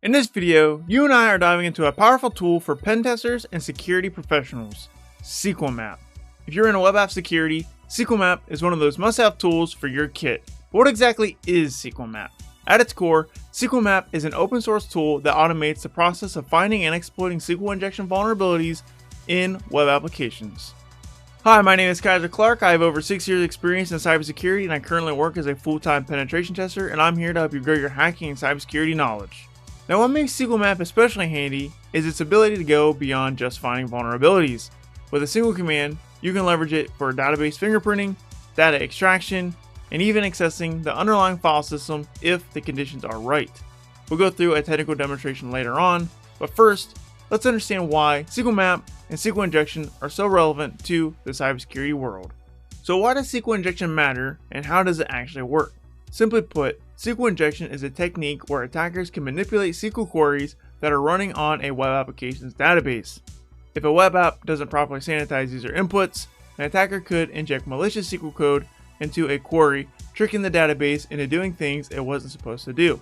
In this video, you and I are diving into a powerful tool for pen testers and security professionals, SQLmap. If you're into web app security, SQLmap is one of those must-have tools for your kit. But what exactly is SQLmap? At its core, SQLmap is an open source tool that automates the process of finding and exploiting SQL injection vulnerabilities in web applications. Hi, my name is Kyser Clark. I have over 6 years experience in cybersecurity and I currently work as a full-time penetration tester, and I'm here to help you grow your hacking and cybersecurity knowledge. Now, what makes SQLmap especially handy is its ability to go beyond just finding vulnerabilities. With a single command, you can leverage it for database fingerprinting, data extraction, and even accessing the underlying file system if the conditions are right. We'll go through a technical demonstration later on, but first, let's understand why SQLmap and SQL injection are so relevant to the cybersecurity world. So why does SQL injection matter and how does it actually work? Simply put, SQL injection is a technique where attackers can manipulate SQL queries that are running on a web application's database. If a web app doesn't properly sanitize user inputs, an attacker could inject malicious SQL code into a query, tricking the database into doing things it wasn't supposed to do.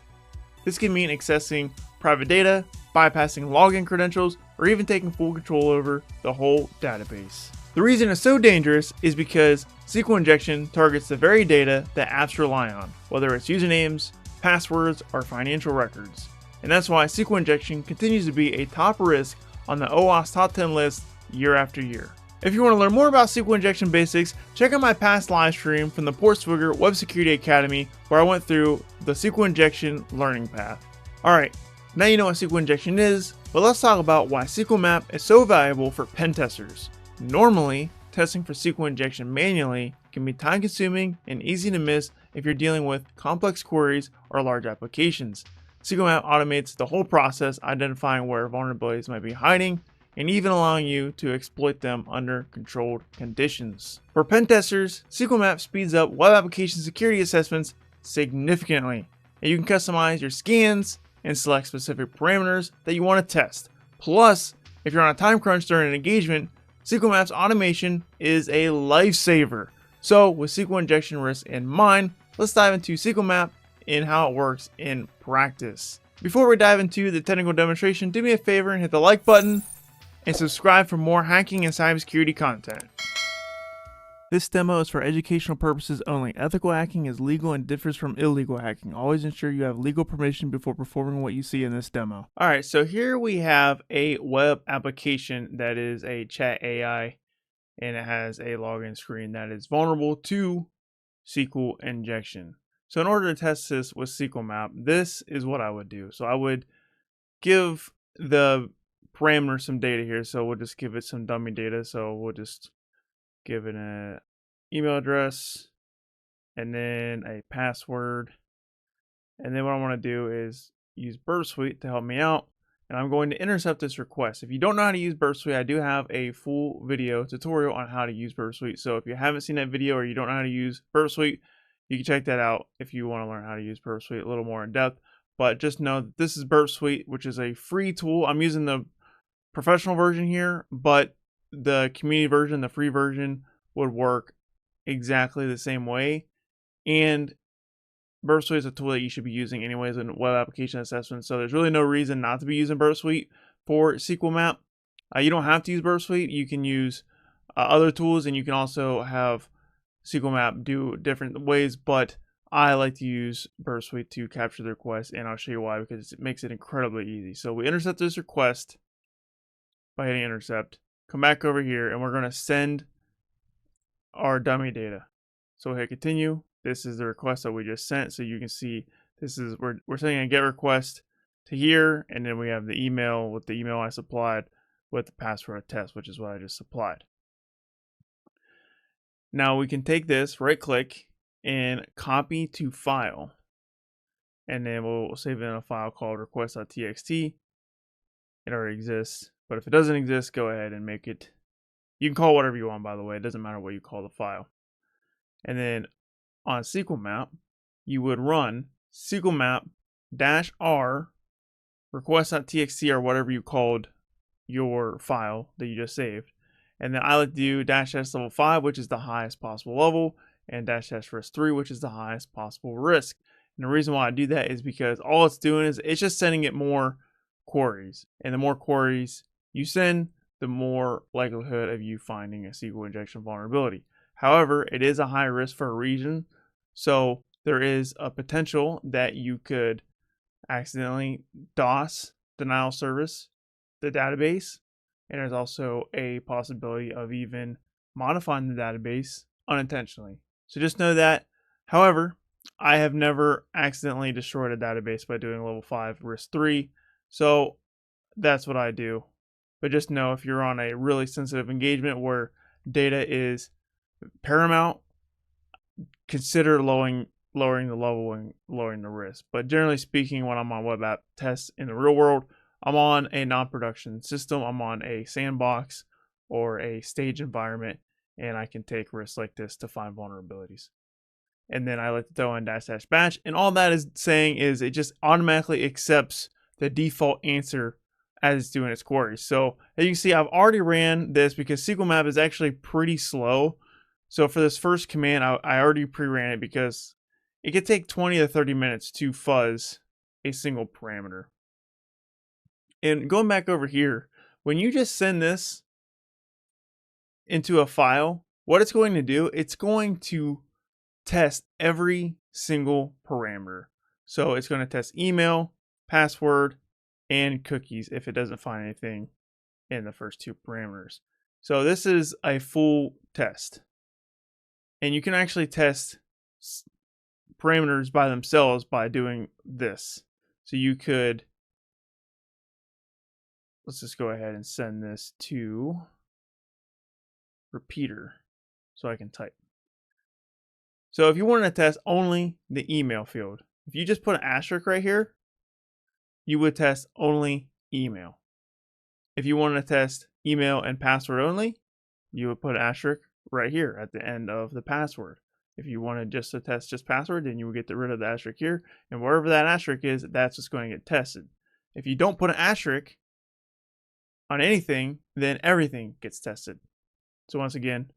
This can mean accessing private data, bypassing login credentials, or even taking full control over the whole database. The reason it's so dangerous is because SQL injection targets the very data that apps rely on, whether it's usernames, passwords, or financial records. And that's why SQL injection continues to be a top risk on the OWASP top 10 list year after year. If you want to learn more about SQL injection basics, check out my past live stream from the Portswigger Web Security Academy where I went through the SQL injection learning path. Alright, now you know what SQL injection is, but let's talk about why SQLmap is so valuable for pen testers. Normally, testing for SQL injection manually can be time consuming and easy to miss if you're dealing with complex queries or large applications. SQLmap automates the whole process, identifying where vulnerabilities might be hiding and even allowing you to exploit them under controlled conditions. For pen testers, SQLmap speeds up web application security assessments significantly, and you can customize your scans and select specific parameters that you want to test. Plus, if you're on a time crunch during an engagement, SQLmap's automation is a lifesaver. So with SQL injection risk in mind, let's dive into SQLmap and how it works in practice. Before we dive into the technical demonstration, do me a favor and hit the like button and subscribe for more hacking and cybersecurity content. This demo is for educational purposes only. Ethical hacking is legal and differs from illegal hacking. Always ensure you have legal permission before performing what you see in this demo. Alright, so here we have a web application that is a chat AI, and it has a login screen that is vulnerable to SQL injection. So in order to test this with SQLmap, this is what I would do. So I would give the parameter some data here. So we'll just give it some dummy data. So we'll just give it an email address and then a password. And then what I want to do is use Burp Suite to help me out. And I'm going to intercept this request. If you don't know how to use Burp Suite, I do have a full video tutorial on how to use Burp Suite. So if you haven't seen that video or you don't know how to use Burp Suite, you can check that out if you want to learn how to use Burp Suite a little more in depth. But just know that this is Burp Suite, which is a free tool. I'm using the professional version here, but the community version, the free version, would work exactly the same way. And Burp Suite is a tool that you should be using anyways in web application assessment. So there's really no reason not to be using Burp Suite for SQLmap. You don't have to use Burp Suite. You can use other tools, and you can also have SQLmap do different ways, but I like to use Burp Suite to capture the request, and I'll show you why, because it makes it incredibly easy. So we intercept this request by hitting intercept, come back over here, and we're going to send our dummy data. So we'll hit continue. This is the request that we just sent. So you can see this is we're sending a get request to here, and then we have the email with the email I supplied with the password test, which is what I just supplied. Now we can take this, right click, and copy to file. And then we'll save it in a file called request.txt. It already exists. But if it doesn't exist, go ahead and make it. You can call whatever you want, by the way. It doesn't matter what you call the file. And then on SQLmap, you would run SQLmap-r request.txt or whatever you called your file that you just saved. And then I like to do -s level 5, which is the highest possible level, and -s risk 3, which is the highest possible risk. And the reason why I do that is because all it's doing is it's just sending it more queries. And the more queries you send, the more likelihood of you finding a SQL injection vulnerability. However, it is a high risk for a reason. So there is a potential that you could accidentally DOS, denial of service, the database. And there's also a possibility of even modifying the database unintentionally. So just know that. However, I have never accidentally destroyed a database by doing level 5 risk 3. So that's what I do. But just know if you're on a really sensitive engagement where data is paramount, consider lowering the level and lowering the risk. But generally speaking, when I'm on web app tests in the real world, I'm on a non-production system. I'm on a sandbox or a stage environment, and I can take risks like this to find vulnerabilities. And then I like to throw in -- batch, and all that is saying is it just automatically accepts the default answer as it's doing its queries. So as you can see, I've already ran this because Sqlmap is actually pretty slow. So for this first command, I already pre-ran it because it could take 20 to 30 minutes to fuzz a single parameter. And going back over here, when you just send this into a file, what it's going to do, it's going to test every single parameter. So it's going to test email, password, and cookies if it doesn't find anything in the first two parameters. So this is a full test. And you can actually test parameters by themselves by doing this. So you could, let's just go ahead and send this to repeater so I can type. So if you want to test only the email field, if you just put an asterisk right here, you would test only email. If you want to test email and password only, you would put an asterisk right here at the end of the password. If you wanted just to test just password, then you would get rid of the asterisk here, and wherever that asterisk is, that's just going to get tested. If you don't put an asterisk on anything, then everything gets tested. So once again,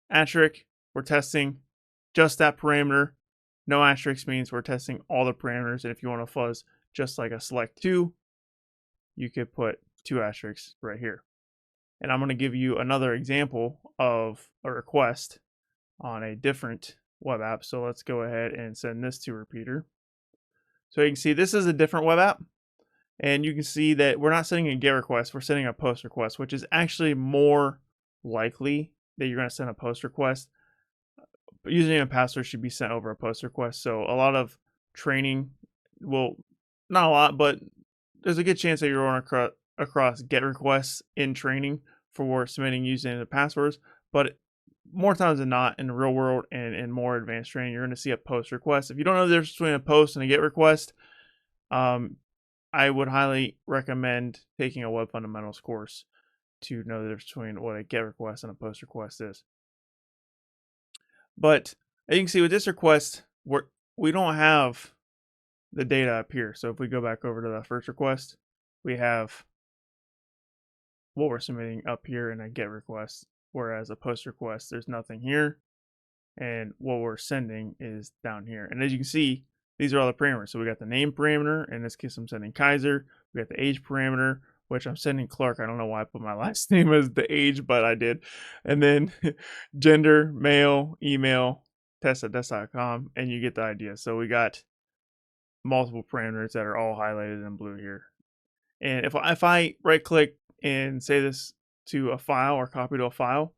asterisk, we're testing just that parameter. No asterisk means we're testing all the parameters, and if you want to fuzz just like a select 2, you could put 2 asterisks right here. And I'm going to give you another example of a request on a different web app. So let's go ahead and send this to repeater. So you can see this is a different web app. And you can see that we're not sending a GET request, we're sending a POST request, which is actually more likely that you're going to send a POST request. But username and password should be sent over a POST request. So a lot of training will, not a lot, but there's a good chance that you're going across GET requests in training for submitting username and passwords. But more times than not, in the real world and in more advanced training, you're going to see a POST request. If you don't know the difference between a POST and a GET request, I would highly recommend taking a Web Fundamentals course to know the difference between what a GET request and a POST request is. But as you can see with this request, we don't have the data up here. So if we go back over to the first request, we have what we're submitting up here in a GET request, whereas a POST request, there's nothing here, and what we're sending is down here. And as you can see, these are all the parameters. So we got the name parameter. In this case, I'm sending Kyser. We got the age parameter, which I'm sending Clark. I don't know why I put my last name as the age, but I did. And then gender, male, email, test@test.com, and you get the idea. So we got multiple parameters that are all highlighted in blue here. And if I right click and say this to a file or copy to a file,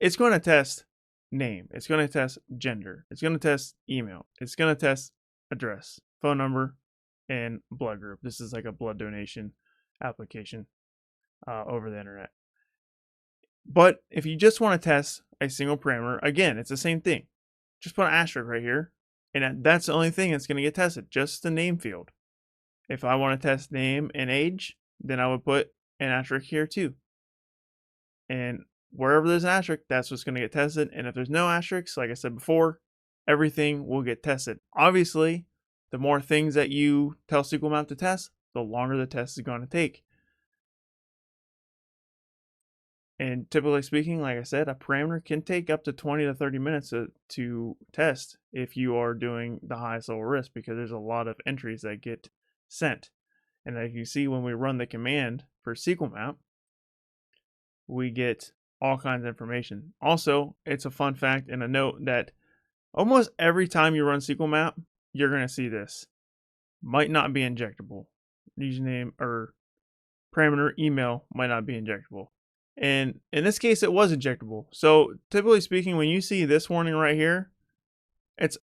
it's going to test name, it's going to test gender, it's going to test email, it's going to test address, phone number, and blood group. This is like a blood donation application over the internet. But if you just want to test a single parameter, again, it's the same thing. Just put an asterisk right here, and that's the only thing that's going to get tested, just the name field. If I want to test name and age, then I would put an asterisk here too. And wherever there's an asterisk, that's what's going to get tested. And if there's no asterisks, like I said before, everything will get tested. Obviously, the more things that you tell Sqlmap to test, the longer the test is going to take. And typically speaking, like I said, a parameter can take up to 20 to 30 minutes to test if you are doing the highest level risk, because there's a lot of entries that get sent. And as you see, when we run the command for Sqlmap, we get all kinds of information. Also, it's a fun fact and a note that almost every time you run Sqlmap, you're going to see this. Might not be injectable. Username or parameter email might not be injectable. And in this case, it was injectable. So typically speaking, when you see this warning right here, it's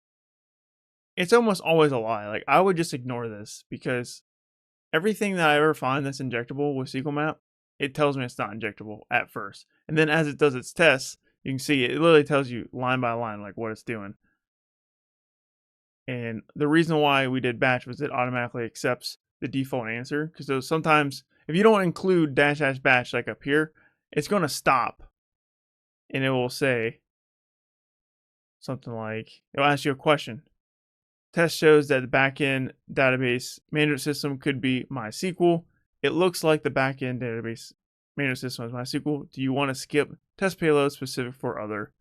almost always a lie. Like, I would just ignore this, because everything that I ever find that's injectable with Sqlmap, it tells me it's not injectable at first. And then as it does its tests, you can see it literally tells you line by line like what it's doing. And the reason why we did batch was it automatically accepts the default answer, because sometimes if you don't include -- batch like up here, it's going to stop and it will say something like, it'll ask you a question. Test shows that the backend database management system could be MySQL. It looks like the backend database management system is MySQL. Do you want to skip test payloads specific for other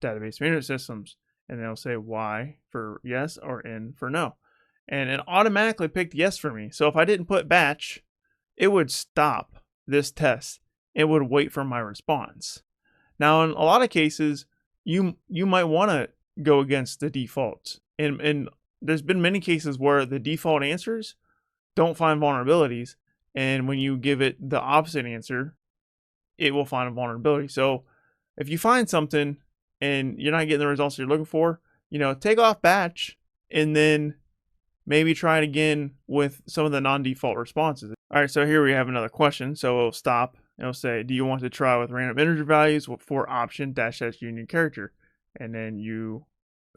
database management systems? And they'll say Y for yes or N for no. And it automatically picked yes for me. So if I didn't put batch, it would stop this test. It would wait for my response. Now, in a lot of cases, you might want to go against the defaults. And there's been many cases where the default answers don't find vulnerabilities. And when you give it the opposite answer, it will find a vulnerability. So if you find something and you're not getting the results you're looking for, take off batch and then maybe try it again with some of the non-default responses. All right, so here we have another question. So it'll stop. It'll say, do you want to try with random integer values for option -- union character? And then you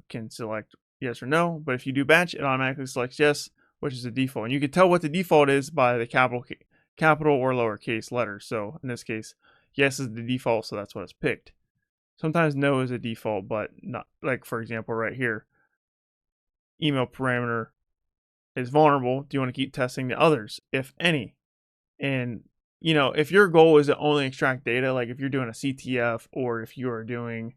can select yes or no. But if you do batch, it automatically selects yes, which is the default. And you can tell what the default is by the capital or lowercase letters. So in this case, yes is the default, so that's what it's picked. Sometimes no is a default, but not, like for example right here, email parameter is vulnerable. Do you want to keep testing the others, if any? And if your goal is to only extract data, like if you're doing a CTF or if you are doing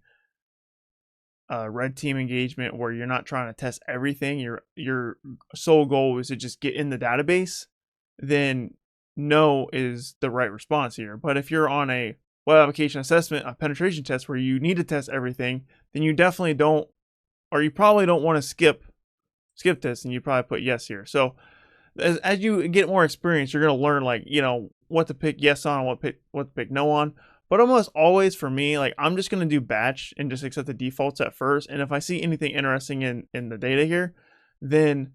a red team engagement where you're not trying to test everything, your sole goal is to just get in the database, then no is the right response here. But if you're on a web application assessment, a penetration test where you need to test everything, then you definitely don't, or you probably don't want to skip this, and you probably put yes here. So as you get more experience, you're going to learn what to pick yes on and what to pick no on. But almost always for me, like, I'm just going to do batch and just accept the defaults at first. And if I see anything interesting in the data here, then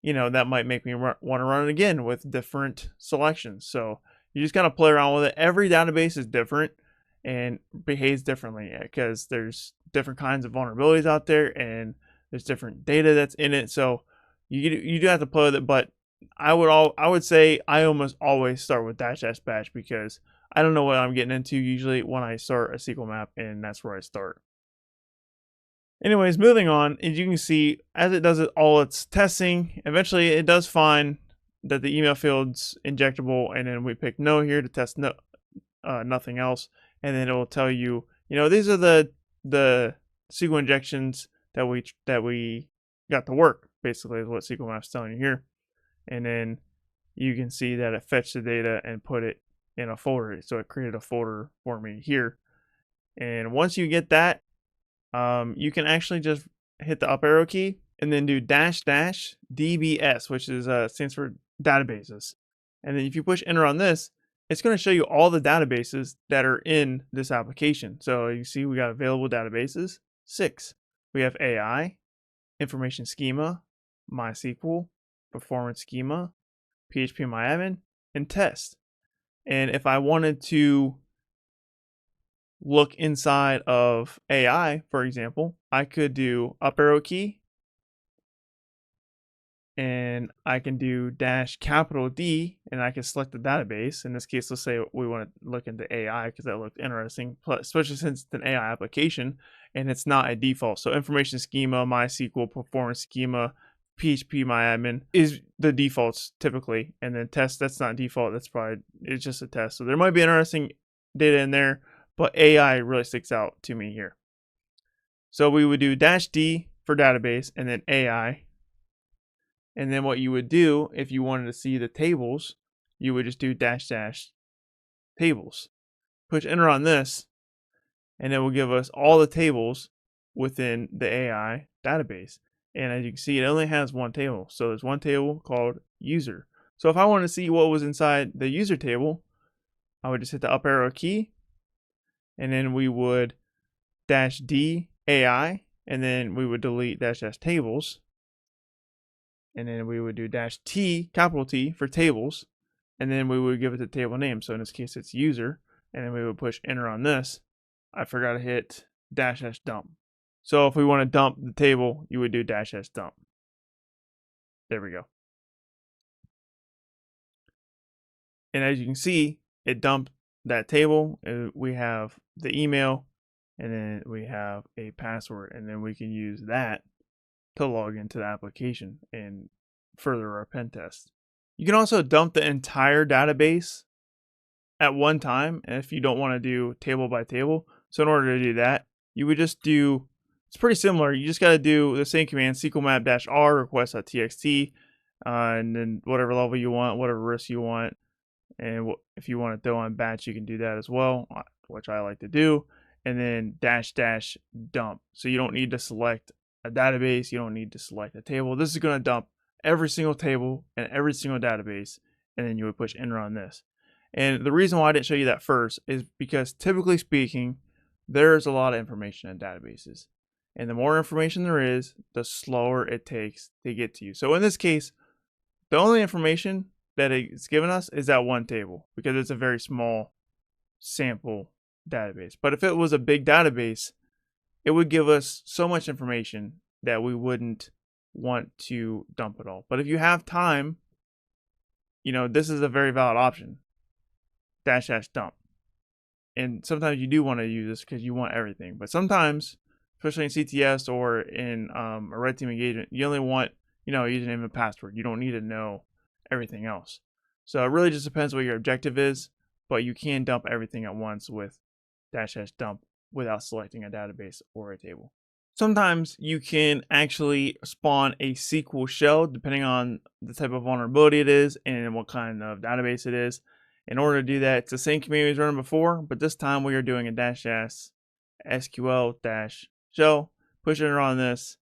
that might make me want to run it again with different selections. So you just kind of play around with it. Every database is different and behaves differently because there's different kinds of vulnerabilities out there and there's different data that's in it. So you do have to play with it. But I would say I almost always start with -- batch, because I don't know what I'm getting into usually when I start a Sqlmap, and that's where I start. Anyways, moving on, as you can see, as it does all its testing, eventually it does find that the email field's injectable, and then we pick no here to test nothing else, and then it will tell you, these are the SQL injections that we got to work, basically is what Sqlmap's telling you here. And then you can see that it fetched the data and put it in a folder. So it created a folder for me here. And once you get that, you can actually just hit the up arrow key and then do --DBS, which is stands for databases. And then if you push enter on this, it's going to show you all the databases that are in this application. So you see we got available databases, 6. We have AI, information schema, MySQL, performance schema, PHP-MyAdmin, and test. And if I wanted to look inside of AI, for example, I could do up arrow key and I can do -D and I can select the database. In this case, let's say we want to look into AI because that looked interesting, especially since it's an AI application and it's not a default. So information schema, MySQL, performance schema, PHP-MyAdmin is the defaults typically, and then test, that's not default, it's just a test. So there might be interesting data in there, but AI really sticks out to me here. So we would do -D for database and then AI. And then what you would do if you wanted to see the tables, you would just do --tables. Push enter on this, and it will give us all the tables within the AI database. And as you can see, it only has one table. So there's one table called user. So if I wanted to see what was inside the user table, I would just hit the up arrow key, and then we would -D AI, and then we would delete --tables, and then we would do -T, capital T for tables, and then we would give it the table name. So in this case, it's user, and then we would push enter on this. I forgot to hit --dump. So if we want to dump the table, you would do --dump. There we go. And as you can see, it dumped that table. We have the email, and then we have a password, and then we can use that to log into the application and further our pen test. You can also dump the entire database at one time if you don't want to do table by table. So in order to do that, you would just do, it's pretty similar. You just got to do the same command, SQLmap-r request.txt, and then whatever level you want, whatever risk you want. And if you want to throw on batch, you can do that as well, which I like to do. And then --dump. So you don't need to select a database. You don't need to select a table. This is going to dump every single table and every single database. And then you would push enter on this. And the reason why I didn't show you that first is because typically speaking, there's a lot of information in databases. And the more information there is, the slower it takes to get to you. So in this case, the only information that it's given us is that one table because it's a very small sample database. But if it was a big database, it would give us so much information that we wouldn't want to dump it all. But if you have time, this is a very valid option, --dump. And sometimes you do want to use this because you want everything. But sometimes, especially in CTS or in a red team engagement, you only want, username and password. You don't need to know everything else. So it really just depends what your objective is, but you can dump everything at once with --dump without selecting a database or a table. Sometimes you can actually spawn a SQL shell depending on the type of vulnerability it is and what kind of database it is. In order to do that, it's the same command we was running before, but this time we are doing a -SQL-shell. Push enter on this,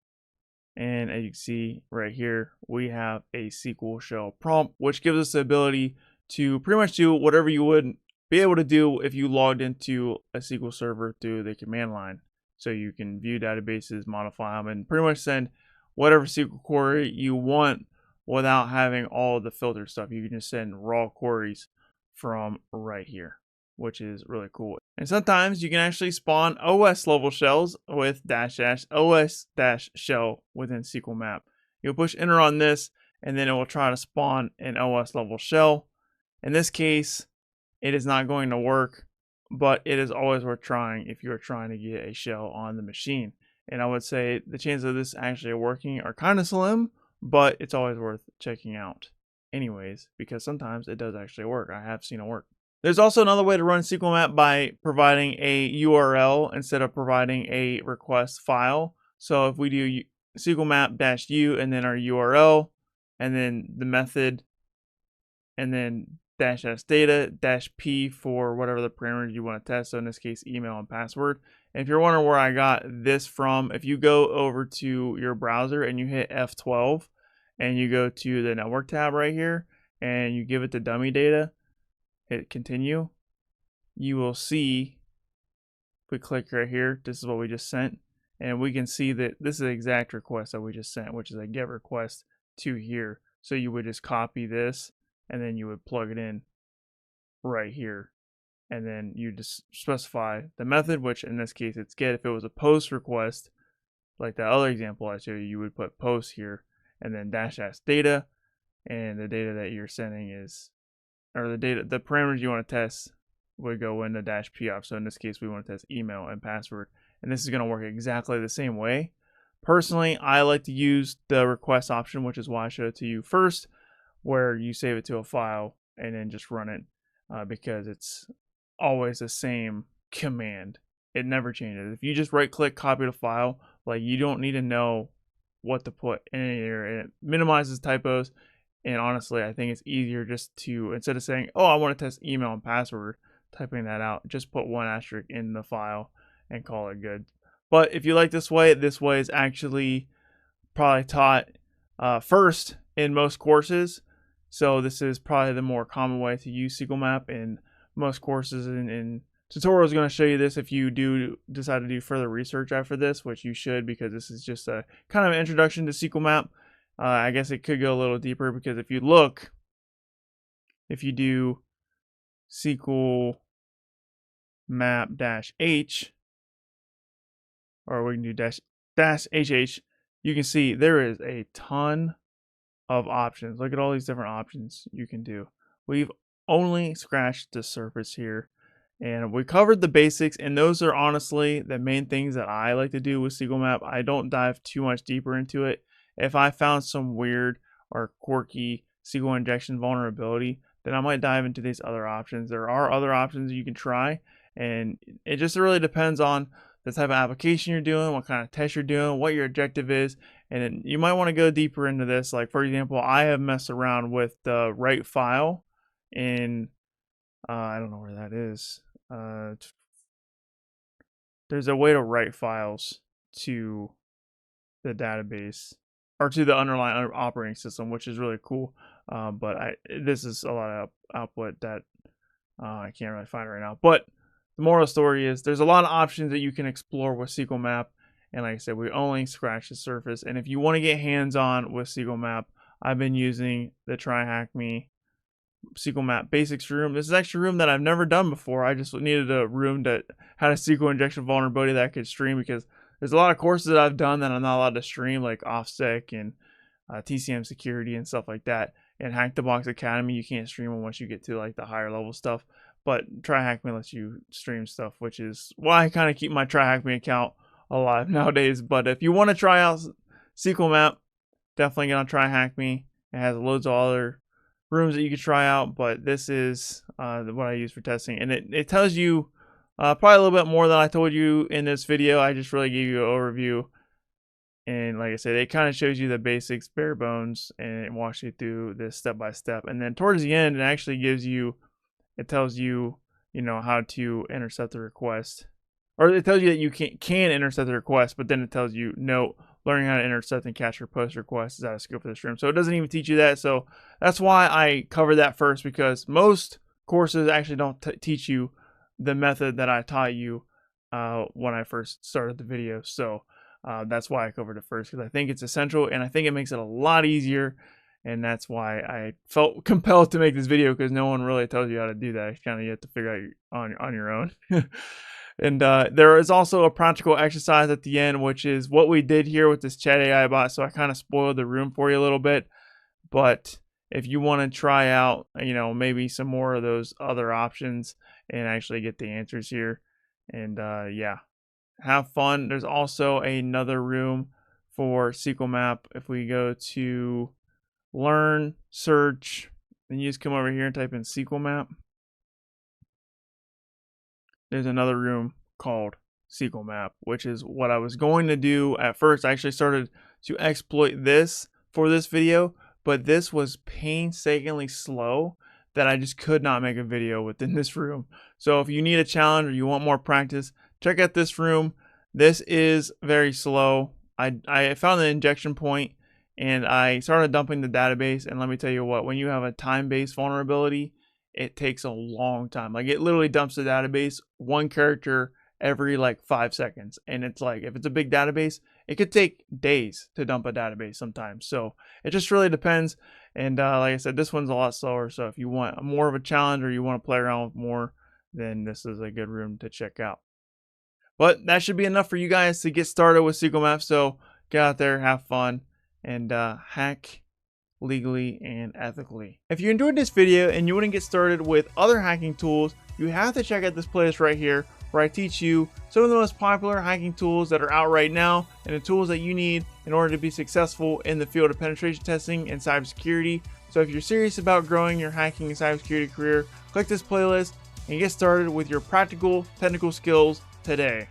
and as you can see right here, we have a SQL shell prompt, which gives us the ability to pretty much do whatever you would be able to do if you logged into a SQL server through the command line. So you can view databases, modify them, and pretty much send whatever SQL query you want without having all the filter stuff. You can just send raw queries from right here, which is really cool. And sometimes you can actually spawn OS level shells with --os-shell within SQLmap. You'll push enter on this, and then it will try to spawn an OS level shell. In this case, it is not going to work, but it is always worth trying if you're trying to get a shell on the machine. And I would say the chances of this actually working are kind of slim, but it's always worth checking out anyways, because sometimes it does actually work. I have seen it work. There's also another way to run SQLmap by providing a URL instead of providing a request file. So if we do SQLmap-u and then our URL and then the method and then -data-p for whatever the parameters you want to test. So in this case, email and password. And if you're wondering where I got this from, if you go over to your browser and you hit F12 and you go to the network tab right here and you give it the dummy data, hit continue, you will see, if we click right here, this is what we just sent, and we can see that this is the exact request that we just sent, which is a get request to here. So you would just copy this and then you would plug it in right here, and then you just specify the method, which in this case it's get. If it was a post request like that other example I showed you, you would put post here and then -data, and the data that you're sending is, or the parameters you want to test would go in the -p. So in this case, we want to test email and password, and this is going to work exactly the same way. Personally, I like to use the request option, which is why I showed it to you first, where you save it to a file and then just run it, because it's always the same command. It never changes. If you just right click, copy the file, like you don't need to know what to put in here, and it minimizes typos. And honestly, I think it's easier just to, instead of saying, oh, I want to test email and password, typing that out, just put one asterisk in the file and call it good. But if you like this way is actually probably taught first in most courses. So this is probably the more common way to use Sqlmap in most courses, and tutorial is going to show you this if you do decide to do further research after this, which you should, because this is just a kind of introduction to Sqlmap. I guess it could go a little deeper, because if you do Sqlmap-H, or we can do -HH, you can see there is a ton of options. Look at all these different options you can do. We've only scratched the surface here, and we covered the basics, and those are honestly the main things that I like to do with Sqlmap. I don't dive too much deeper into it. If I found some weird or quirky SQL injection vulnerability, then I might dive into these other options. There are other options you can try, and it just really depends on the type of application you're doing, what kind of test you're doing, what your objective is, and you might want to go deeper into this. Like, for example, I have messed around with the write file in, I don't know where that is. There's a way to write files to the database, or to the underlying operating system, which is really cool. But this is a lot of output that I can't really find right now. But the moral of the story is there's a lot of options that you can explore with Sqlmap. And like I said, we only scratched the surface. And if you want to get hands-on with Sqlmap, I've been using the TryHackMe Sqlmap basics room. This is actually a room that I've never done before. I just needed a room that had a SQL injection vulnerability that I could stream, because there's a lot of courses that I've done that I'm not allowed to stream, like offensivesecurity and TCM security and stuff like that. And Hack the Box Academy, you can't stream them once you get to like the higher level stuff. But TryHackMe lets you stream stuff, which is why I kind of keep my TryHackMe account alive nowadays. But if you want to try out Sqlmap, definitely get on TryHackMe. It has loads of other rooms that you can try out, but this is what I use for testing, and it tells you probably a little bit more than I told you in this video. I just really gave you an overview, and like I said, it kind of shows you the basics, bare bones, and it walks you through this step by step. And then towards the end, it actually tells you, how to intercept the request, or it tells you that you can intercept the request, but then it tells you, no, learning how to intercept and capture post requests is out of scope for the stream. So it doesn't even teach you that. So that's why I cover that first, because most courses actually don't teach you the method that I taught you when I first started the video. So that's why I covered it first, because I think it's essential, and I think it makes it a lot easier. And that's why I felt compelled to make this video, because no one really tells you how to do that. It's kind of, you have to figure out on your own. And there is also a practical exercise at the end, which is what we did here with this chat AI bot. So I kind of spoiled the room for you a little bit. But if you want to try out, maybe some more of those other options and actually get the answers here, and yeah, have fun. There's also another room for Sqlmap. If we go to learn, search, and you just come over here and type in Sqlmap, there's another room called Sqlmap, which is what I was going to do at first. I actually started to exploit this for this video, but this was painstakingly slow that I just could not make a video within this room. So if you need a challenge or you want more practice, check out this room. This is very slow. I found the injection point, and I started dumping the database, and let me tell you what, when you have a time-based vulnerability, it takes a long time. Like, it literally dumps the database one character every like 5 seconds. And it's like, if it's a big database, it could take days to dump a database sometimes. So it just really depends. And like I said, this one's a lot slower. So if you want more of a challenge, or you want to play around with more, then this is a good room to check out. But that should be enough for you guys to get started with Sqlmap. So get out there, have fun, and hack legally and ethically. If you enjoyed this video and you want to get started with other hacking tools, you have to check out this playlist right here, where I teach you some of the most popular hacking tools that are out right now, and the tools that you need in order to be successful in the field of penetration testing and cybersecurity. So if you're serious about growing your hacking and cybersecurity career, click this playlist, and get started with your practical technical skills today.